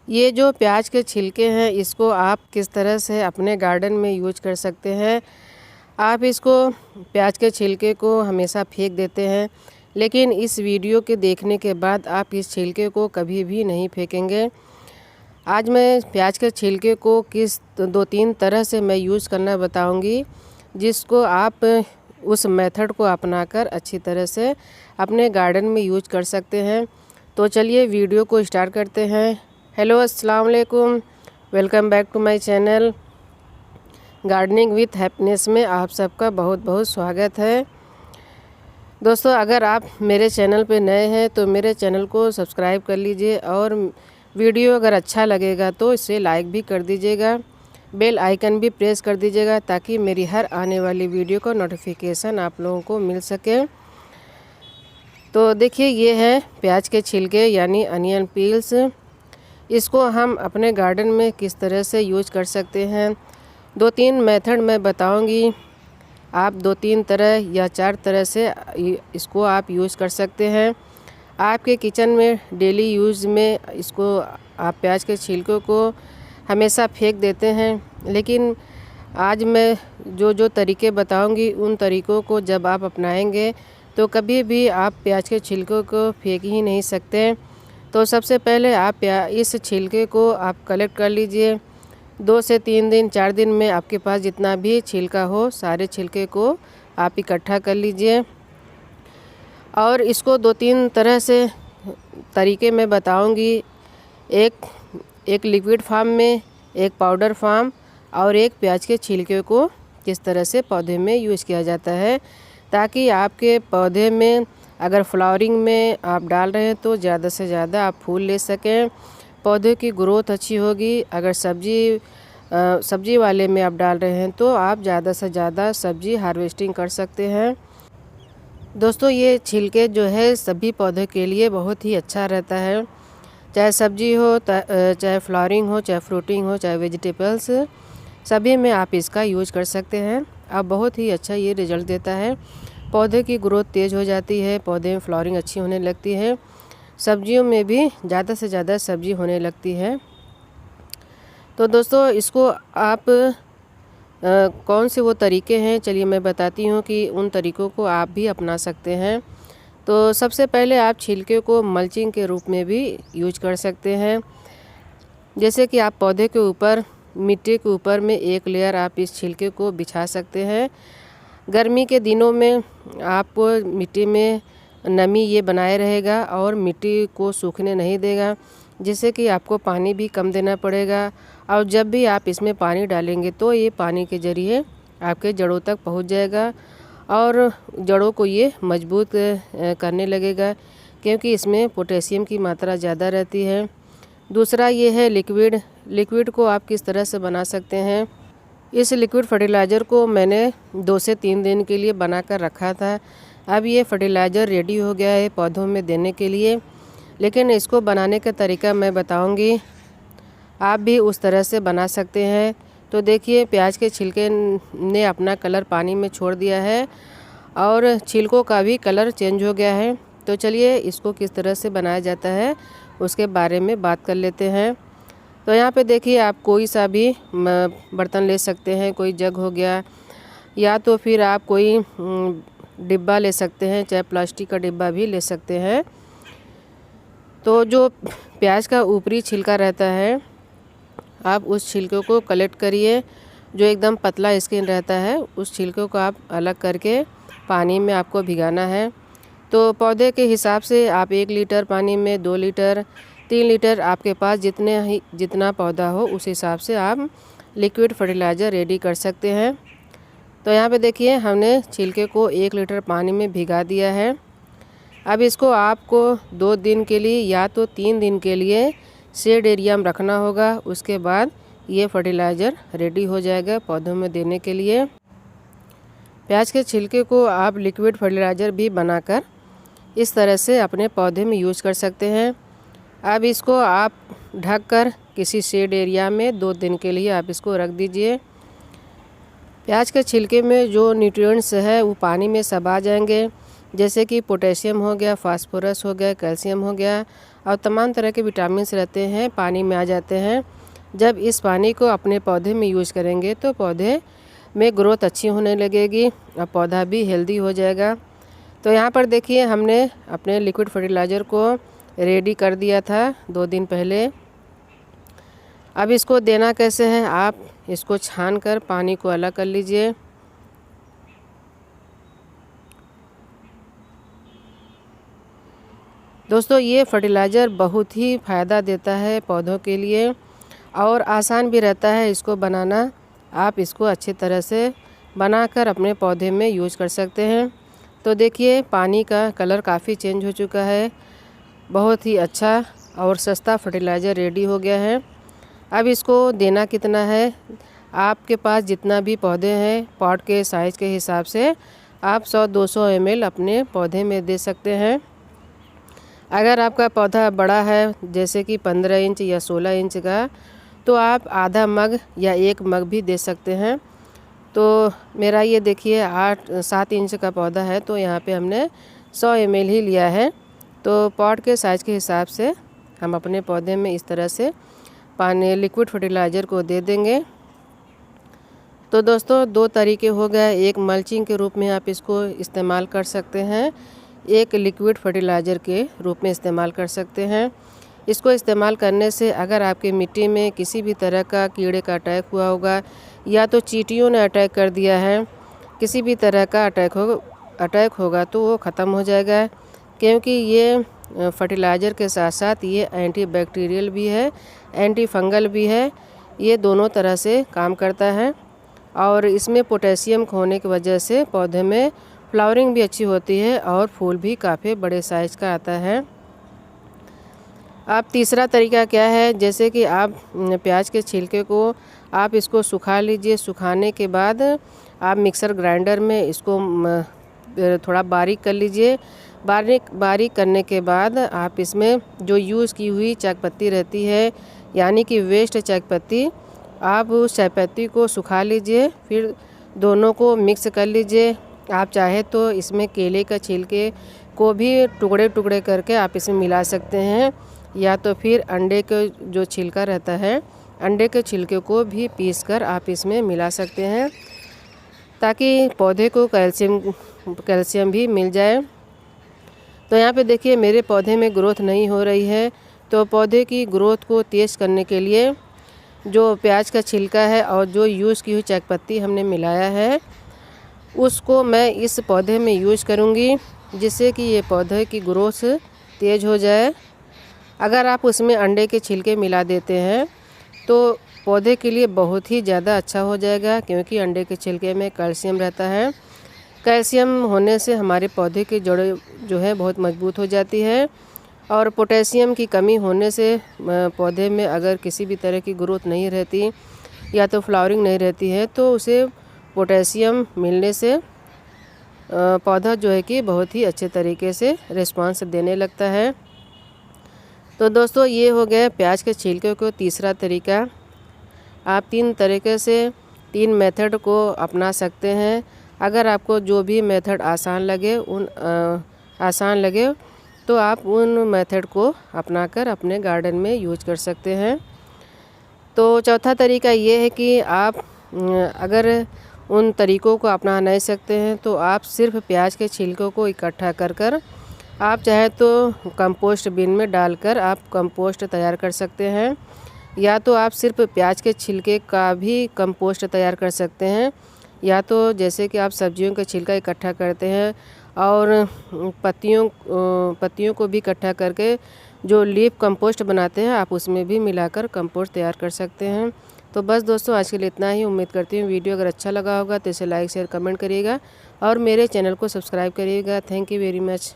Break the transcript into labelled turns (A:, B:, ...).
A: ये जो प्याज के छिलके हैं इसको आप किस तरह से अपने गार्डन में यूज कर सकते हैं। आप इसको प्याज के छिलके को हमेशा फेंक देते हैं, लेकिन इस वीडियो के देखने के बाद आप इस छिलके को कभी भी नहीं फेंकेंगे। आज मैं प्याज के छिलके को किस 2-3 तरह से मैं यूज़ करना बताऊंगी, जिसको आप उस मेथड को अपनाकर अच्छी तरह से अपने गार्डन में यूज कर सकते हैं। तो चलिए वीडियो को स्टार्ट करते हैं। हेलो, अस्सलाम वालेकुम, welcome back to my channel gardening with happiness में आप सबका बहुत बहुत स्वागत है। दोस्तों, अगर आप मेरे चैनल पे नए हैं तो मेरे चैनल को सब्सक्राइब कर लीजिए और वीडियो अगर अच्छा लगेगा तो इसे लाइक भी कर दीजिएगा, बेल आइकन भी प्रेस कर दीजिएगा ताकि मेरी हर आने वाली वीडियो का नोटिफिकेशन आप लोगों को मिल सके। तो देखिए, ये है प्याज के छिलके यानी अनियन पील्स। इसको हम अपने गार्डन में किस तरह से यूज कर सकते हैं, 2-3 मेथड मैं बताऊंगी। आप 2-3 तरह या 4 तरह से इसको आप यूज़ कर सकते हैं। आपके किचन में डेली यूज़ में इसको आप प्याज के छिलकों को हमेशा फेंक देते हैं, लेकिन आज मैं जो तरीके बताऊंगी उन तरीक़ों को जब आप अपनाएंगे तो कभी भी आप प्याज के छिलकों को फेंक ही नहीं सकते। तो सबसे पहले आप इस छिलके को आप कलेक्ट कर लीजिए। 2 से 3 दिन 4 दिन में आपके पास जितना भी छिलका हो सारे छिलके को आप इकट्ठा कर लीजिए। और इसको 2-3 तरह से तरीके मैं बताऊंगी। एक लिक्विड फॉर्म में, एक पाउडर फॉर्म और एक प्याज के छिलके को किस तरह से पौधे में यूज़ किया जाता है, ताकि आपके पौधे में अगर फ्लावरिंग में आप डाल रहे हैं तो ज़्यादा से ज़्यादा आप फूल ले सकें, पौधे की ग्रोथ अच्छी होगी। अगर सब्जी वाले में आप डाल रहे हैं तो आप ज़्यादा से ज़्यादा सब्जी हार्वेस्टिंग कर सकते हैं। दोस्तों, ये छिलके जो है सभी पौधे के लिए बहुत ही अच्छा रहता है, चाहे सब्जी हो, चाहे फ्लावरिंग हो, चाहे फ्रूटिंग हो, चाहे वेजिटेबल्स, सभी में आप इसका यूज कर सकते हैं। अब बहुत ही अच्छा ये रिजल्ट देता है, पौधे की ग्रोथ तेज़ हो जाती है, पौधे में फ्लावरिंग अच्छी होने लगती है, सब्जियों में भी ज़्यादा से ज़्यादा सब्जी होने लगती है। तो दोस्तों, इसको आप कौन से वो तरीके हैं, चलिए मैं बताती हूँ कि उन तरीक़ों को आप भी अपना सकते हैं। तो सबसे पहले आप छिलके को मल्चिंग के रूप में भी यूज कर सकते हैं। जैसे कि आप पौधे के ऊपर, मिट्टी के ऊपर में एक लेयर आप इस छिलके को बिछा सकते हैं। गर्मी के दिनों में आपको मिट्टी में नमी ये बनाए रहेगा और मिट्टी को सूखने नहीं देगा, जिससे कि आपको पानी भी कम देना पड़ेगा। और जब भी आप इसमें पानी डालेंगे तो ये पानी के ज़रिए आपके जड़ों तक पहुंच जाएगा और जड़ों को ये मजबूत करने लगेगा, क्योंकि इसमें पोटेशियम की मात्रा ज़्यादा रहती है। दूसरा ये है लिक्विड को आप किस तरह से बना सकते हैं। इस लिक्विड फर्टिलाइज़र को मैंने 2 से 3 दिन के लिए बनाकर रखा था। अब ये फर्टिलाइज़र रेडी हो गया है पौधों में देने के लिए, लेकिन इसको बनाने का तरीका मैं बताऊंगी, आप भी उस तरह से बना सकते हैं। तो देखिए, प्याज के छिलके ने अपना कलर पानी में छोड़ दिया है और छिलकों का भी कलर चेंज हो गया है। तो चलिए इसको किस तरह से बनाया जाता है उसके बारे में बात कर लेते हैं। तो यहाँ पे देखिए, आप कोई सा भी बर्तन ले सकते हैं, कोई जग हो गया, या तो फिर आप कोई डिब्बा ले सकते हैं, चाहे प्लास्टिक का डिब्बा भी ले सकते हैं। तो जो प्याज का ऊपरी छिलका रहता है, आप उस छिलके को कलेक्ट करिए। जो एकदम पतला स्किन रहता है उस छिलके को आप अलग करके पानी में आपको भिगाना है। तो पौधे के हिसाब से आप 1 लीटर पानी में 2 लीटर 3 लीटर, आपके पास जितना पौधा हो उस हिसाब से आप लिक्विड फर्टिलाइज़र रेडी कर सकते हैं। तो यहाँ पे देखिए, हमने छिलके को 1 लीटर पानी में भिगा दिया है। अब इसको आपको 2 दिन के लिए या तो 3 दिन के लिए शेड एरिया में रखना होगा। उसके बाद ये फर्टिलाइज़र रेडी हो जाएगा पौधों में देने के लिए। प्याज के छिलके को आप लिक्विड फर्टिलाइज़र भी बनाकर इस तरह से अपने पौधे में यूज़ कर सकते हैं। अब इसको आप ढककर किसी शेड एरिया में 2 दिन के लिए आप इसको रख दीजिए। प्याज के छिलके में जो न्यूट्रिएंट्स है वो पानी में सब आ जाएंगे, जैसे कि पोटेशियम हो गया, फास्फोरस हो गया, कैल्शियम हो गया और तमाम तरह के विटामिन्स रहते हैं पानी में आ जाते हैं। जब इस पानी को अपने पौधे में यूज़ करेंगे तो पौधे में ग्रोथ अच्छी होने लगेगी और पौधा भी हेल्दी हो जाएगा। तो यहाँ पर देखिए हमने अपने लिक्विड फर्टिलाइज़र को रेडी कर दिया था 2 दिन पहले। अब इसको देना कैसे है, आप इसको छान कर पानी को अलग कर लीजिए। दोस्तों ये फर्टिलाइज़र बहुत ही फ़ायदा देता है पौधों के लिए और आसान भी रहता है इसको बनाना। आप इसको अच्छी तरह से बनाकर अपने पौधे में यूज़ कर सकते हैं। तो देखिए पानी का कलर काफ़ी चेंज हो चुका है। बहुत ही अच्छा और सस्ता फर्टिलाइज़र रेडी हो गया है। अब इसको देना कितना है, आपके पास जितना भी पौधे हैं पॉट के साइज़ के हिसाब से आप 100-200 ml अपने पौधे में दे सकते हैं। अगर आपका पौधा बड़ा है जैसे कि 15 इंच या 16 इंच का, तो आप आधा मग या 1 मग भी दे सकते हैं। तो मेरा ये देखिए 8-7 इंच का पौधा है, तो यहाँ पे हमने 100 ml ही लिया है। तो पॉट के साइज़ के हिसाब से हम अपने पौधे में इस तरह से पानी लिक्विड फर्टिलाइज़र को दे देंगे। तो दोस्तों 2 तरीके हो गए, एक मल्चिंग के रूप में आप इसको इस्तेमाल कर सकते हैं, एक लिक्विड फर्टिलाइज़र के रूप में इस्तेमाल कर सकते हैं। इसको इस्तेमाल करने से अगर आपके मिट्टी में किसी भी तरह का कीड़े का अटैक हुआ होगा या तो चींटियों ने अटैक कर दिया है, किसी भी तरह का अटैक होगा तो वो ख़त्म हो जाएगा। क्योंकि ये फर्टिलाइज़र के साथ साथ ये एंटीबैक्टीरियल भी है, एंटी फंगल भी है, ये दोनों तरह से काम करता है। और इसमें पोटेशियम होने की वजह से पौधे में फ्लावरिंग भी अच्छी होती है और फूल भी काफ़ी बड़े साइज़ का आता है। अब तीसरा तरीका क्या है, जैसे कि आप प्याज के छिलके को आप इसको सुखा लीजिए। सुखाने के बाद आप मिक्सर ग्राइंडर में इसको थोड़ा बारीक कर लीजिए। बारीक करने के बाद आप इसमें जो यूज़ की हुई चायपत्ती रहती है, यानी कि वेस्ट चायपत्ती, आप उस चायपत्ती को सुखा लीजिए, फिर दोनों को मिक्स कर लीजिए। आप चाहे तो इसमें केले का छिलके को भी टुकड़े टुकड़े करके आप इसमें मिला सकते हैं, या तो फिर अंडे का जो छिलका रहता है, अंडे के छिलके को भी पीसकर आप इसमें मिला सकते हैं, ताकि पौधे को कैल्शियम भी मिल जाए। तो यहाँ पे देखिए मेरे पौधे में ग्रोथ नहीं हो रही है, तो पौधे की ग्रोथ को तेज़ करने के लिए जो प्याज का छिलका है और जो यूज़ की हुई चायपत्ती हमने मिलाया है, उसको मैं इस पौधे में यूज़ करूँगी, जिससे कि ये पौधे की ग्रोथ तेज़ हो जाए। अगर आप उसमें अंडे के छिलके मिला देते हैं तो पौधे के लिए बहुत ही ज़्यादा अच्छा हो जाएगा, क्योंकि अंडे के छिलके में कैल्शियम रहता है। कैल्शियम होने से हमारे पौधे की जड़ें जो है बहुत मजबूत हो जाती है, और पोटेशियम की कमी होने से पौधे में अगर किसी भी तरह की ग्रोथ नहीं रहती या तो फ्लावरिंग नहीं रहती है, तो उसे पोटेशियम मिलने से पौधा जो है कि बहुत ही अच्छे तरीके से रिस्पांस देने लगता है। तो दोस्तों ये हो गया प्याज के छिलके को तीसरा तरीका। आप 3 तरीके से 3 मेथड को अपना सकते हैं। अगर आपको जो भी मेथड आसान लगे तो आप उन मेथड को अपनाकर अपने गार्डन में यूज कर सकते हैं। तो चौथा तरीका ये है कि आप अगर उन तरीक़ों को अपना नहीं सकते हैं तो आप सिर्फ प्याज के छिलकों को इकट्ठा कर आप चाहे तो कंपोस्ट बिन में डालकर आप कंपोस्ट तैयार कर सकते हैं, या तो आप सिर्फ प्याज के छिलके का भी कंपोस्ट तैयार कर सकते हैं, या तो जैसे कि आप सब्जियों का छिलका इकट्ठा करते हैं और पत्तियों को भी इकट्ठा करके जो लीफ कंपोस्ट बनाते हैं, आप उसमें भी मिलाकर कंपोस्ट तैयार कर सकते हैं। तो बस दोस्तों आज के लिए इतना ही। उम्मीद करती हूँ वीडियो अगर अच्छा लगा होगा तो इसे लाइक शेयर कमेंट करिएगा और मेरे चैनल को सब्सक्राइब करिएगा। Thank you very much.